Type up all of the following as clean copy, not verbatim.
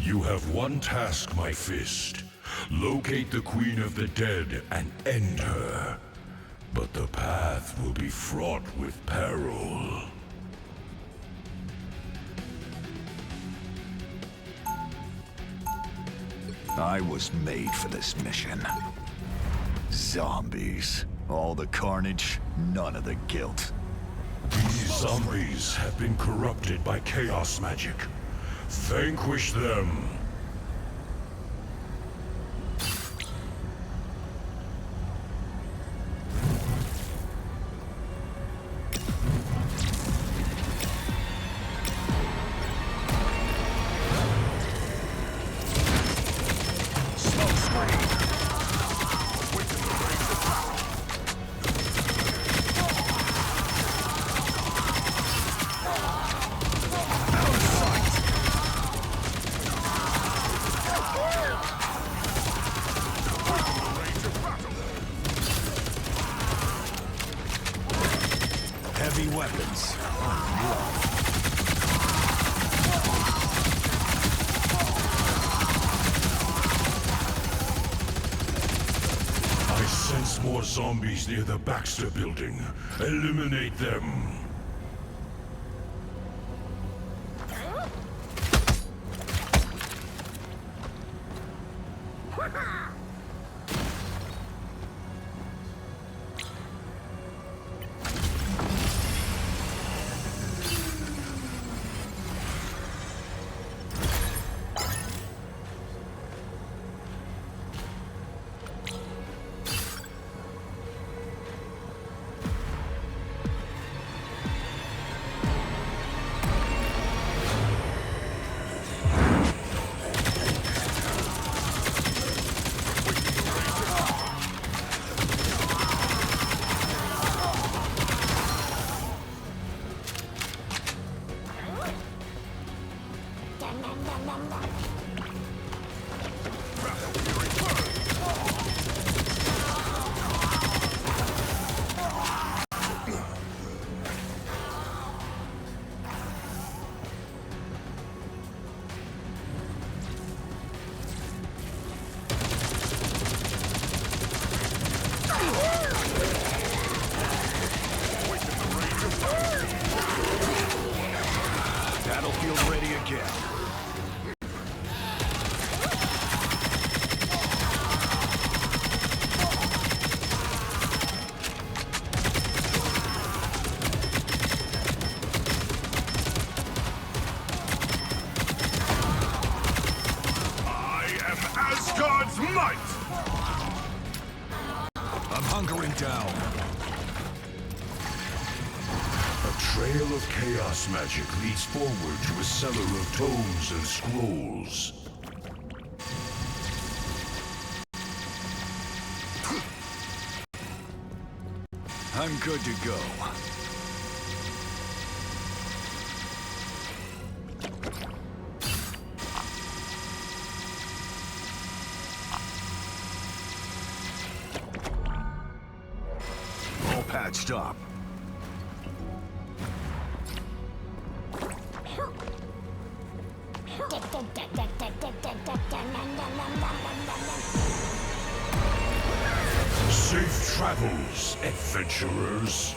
You have one task, my fist. Locate the Queen of the Dead and end her. But the path will be fraught with peril. I was made for this mission. Zombies. All the carnage, none of the guilt. These zombies have been corrupted by chaos magic. Vanquish them. Heavy weapons. I sense more zombies near the Baxter building. Eliminate them. Battlefield ready again. I am Asgard's might! I'm hunkering down. A trail of chaos magic leads forward to a cellar of tomes and scrolls. I'm good to go. All patched up. Safe travels, adventurers.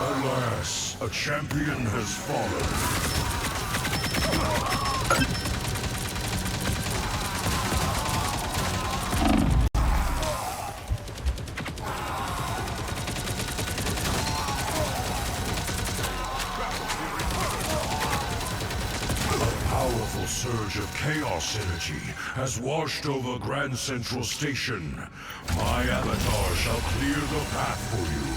Alas, a champion has fallen. Powerful surge of chaos energy has washed over Grand Central Station. My avatar shall clear the path for you.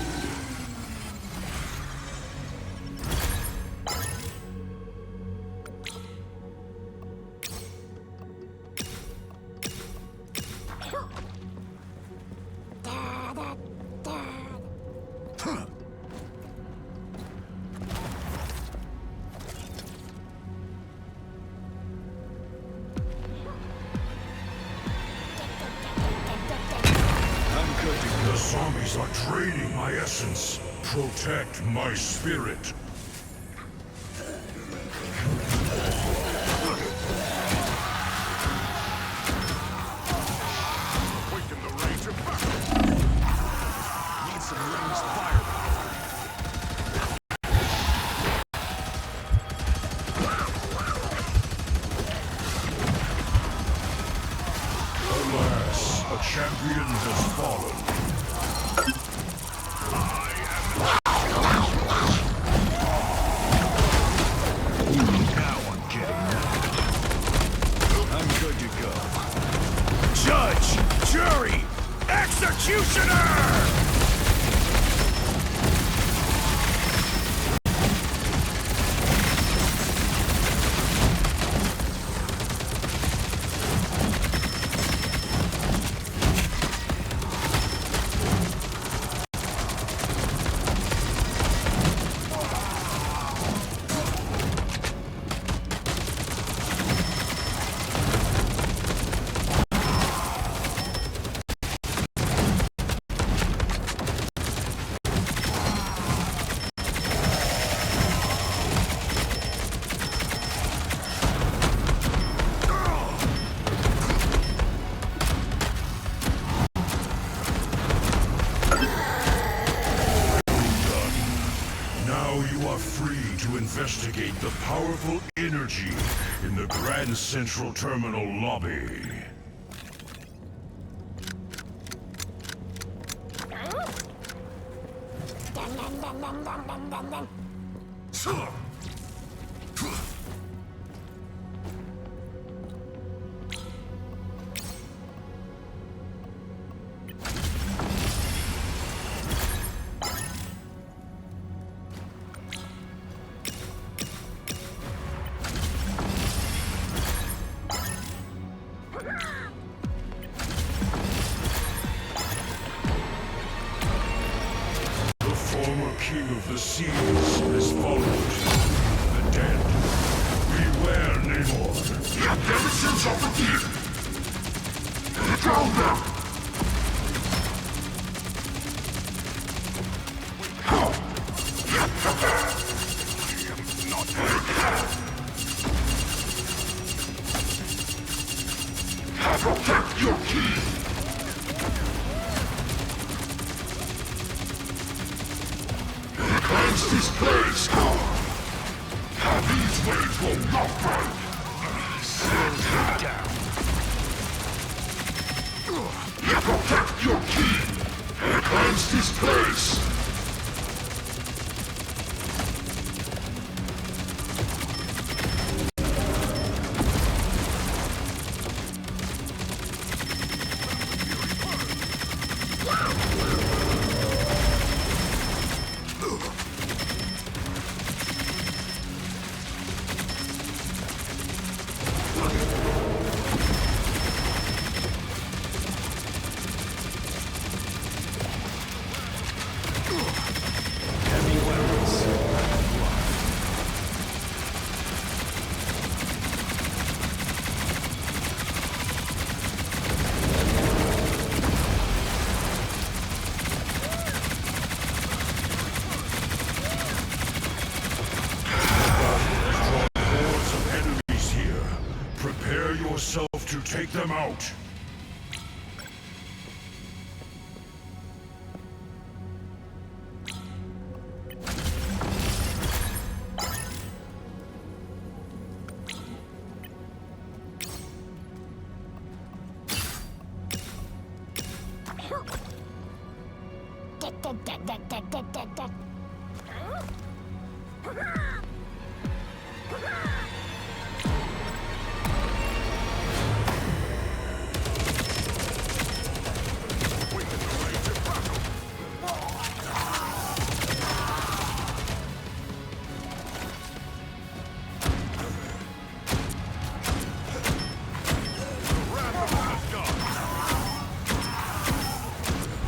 draining my essence. Protect my spirit. Awaken the rage of battle. Need some ranged firepower. Alas, a champion has fallen. Now I'm getting mad. I'm good to go. Judge! Jury! Executioner! To investigate the powerful energy in the Grand Central Terminal lobby. King of the seas has followed. The dead. Beware, Namor. The denizens of the deep. Drown them! Protect your key! Cleanse this place! These waves will not break! Slow down. Protect your key! Cleanse this place! Yourself to take them out.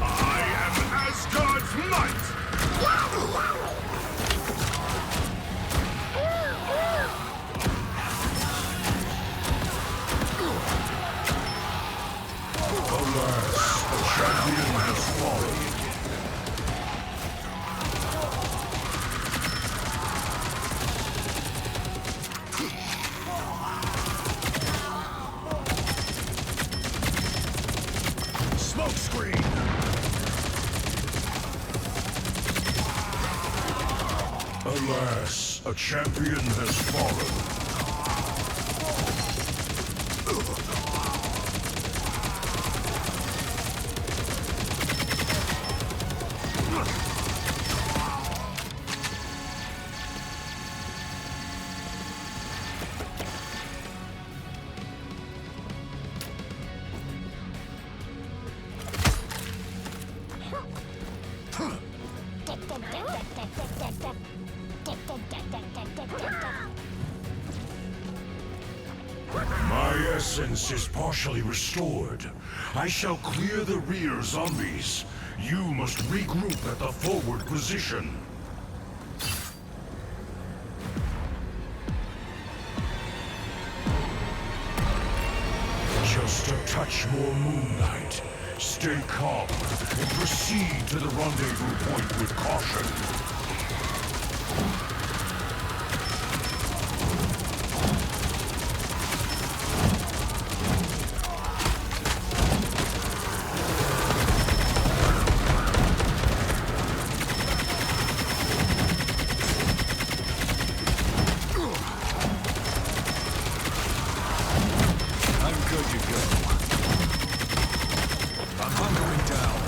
I am Asgard's might! Alas, a champion has fallen. My essence is partially restored. I shall clear the rear zombies. You must regroup at the forward position. Just a touch more moonlight. Stay calm and proceed to the rendezvous point with caution. I'm good to go. I'm hunkering down.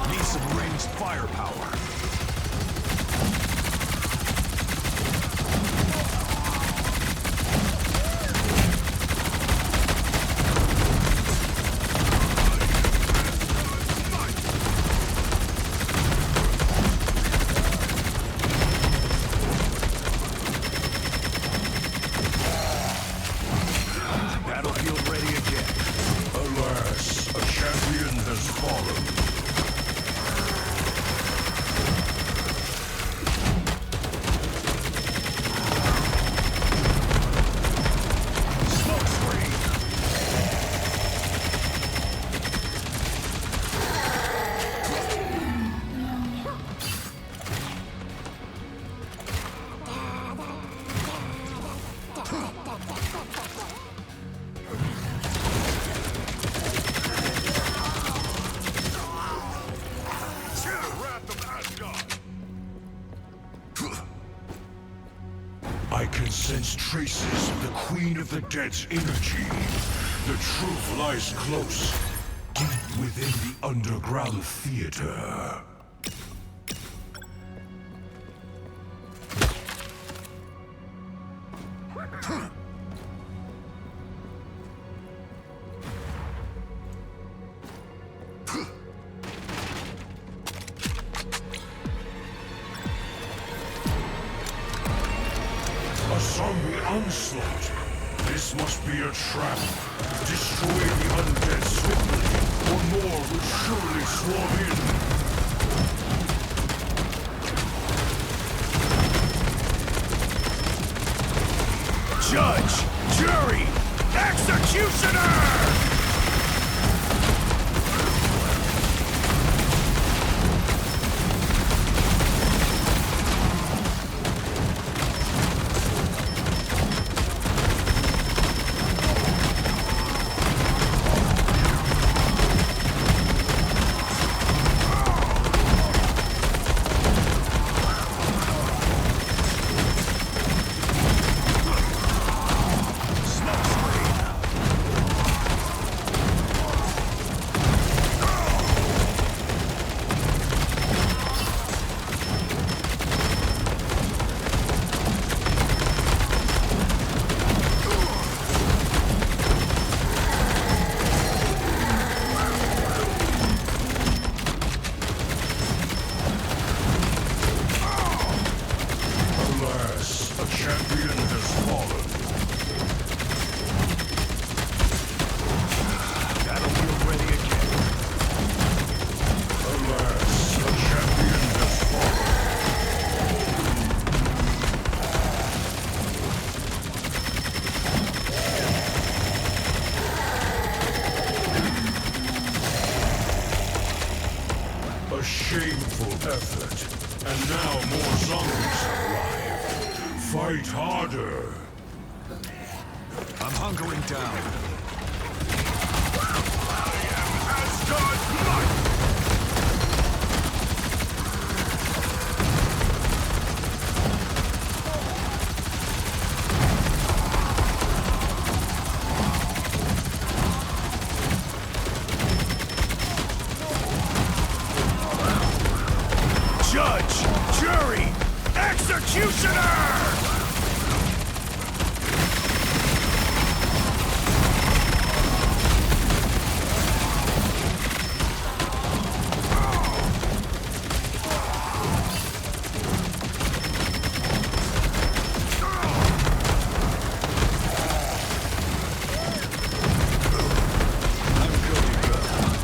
Need some ranged firepower. Battlefield ready again. Alas, a champion has fallen. Smoke screen. Wrath of Asgard! I can sense traces of the Queen of the Dead's energy. The truth lies close, deep within the underground theater. A zombie onslaught. This must be a trap. Destroy the undead swiftly, or more will surely swarm in. Judge, jury, executioner! shameful effort. And now more zombies arrive. Fight harder. I'm hunkering down. Asgard Light! Judge, jury, executioner!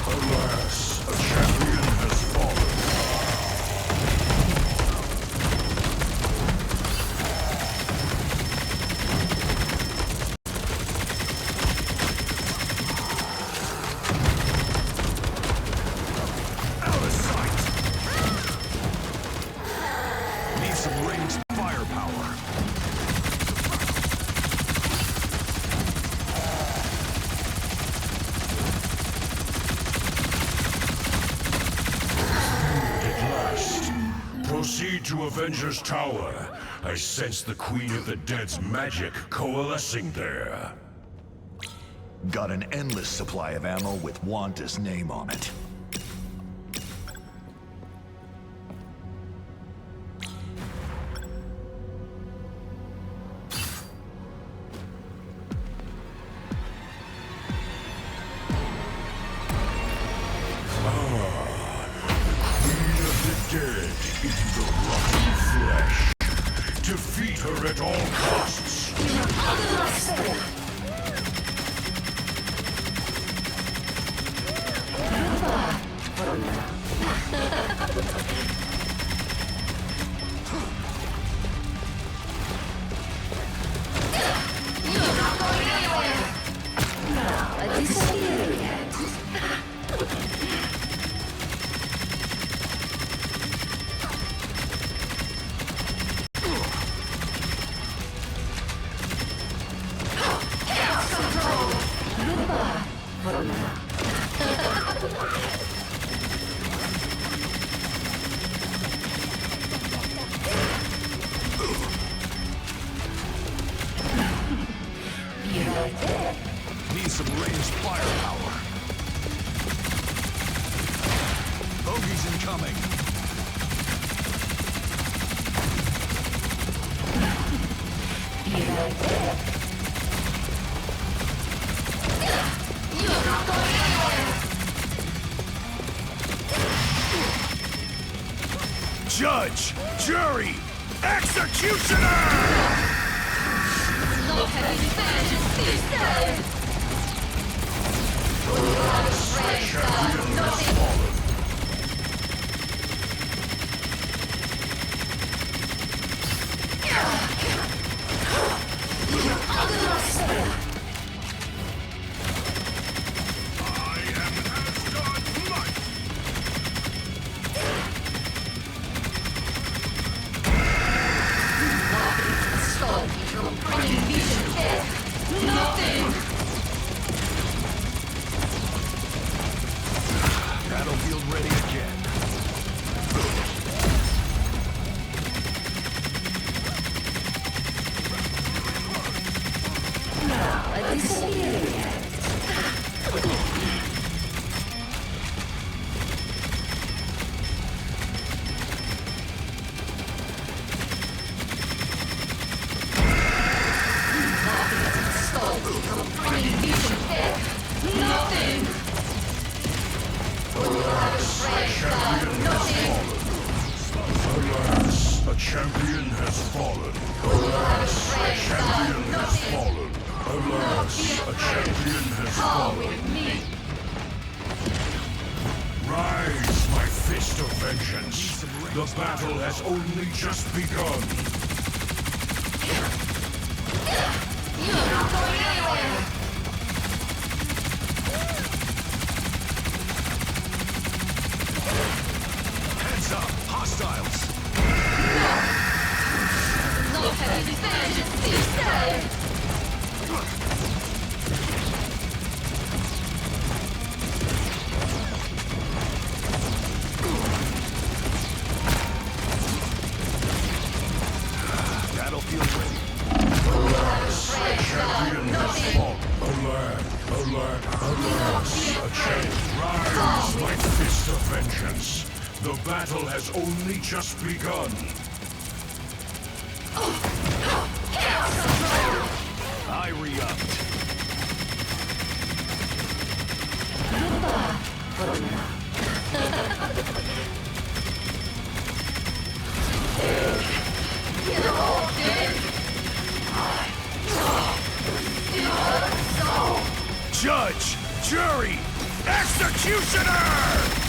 Alas, a champion has fallen. Out of sight! Need some ranged firepower. At last. Proceed to Avenger's Tower. I sense the Queen of the Dead's magic coalescing there. Got an endless supply of ammo with Wanda's name on it. Queen of the Dead in the rotten flesh. Defeat her at all costs. Need some ranged firepower. Bogies incoming. Judge, jury, executioner! Champion has fallen. I am Asgard Light! Battlefield ready again. Alas, a champion has fallen. Alas, a champion has fallen. Alas, a champion has fallen. Rise, my fist of vengeance. The battle has only just begun. A chant rise like fist of vengeance. The battle has only just begun. I re-upped. Judge, jury, executioner!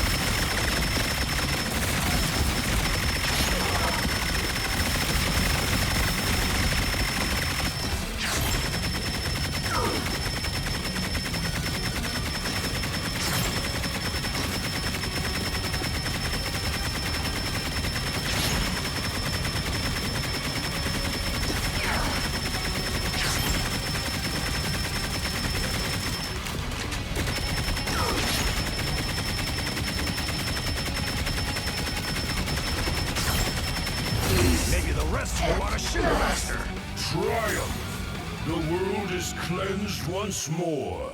Maybe the rest of you want a sugar master. Triumph! The world is cleansed once more.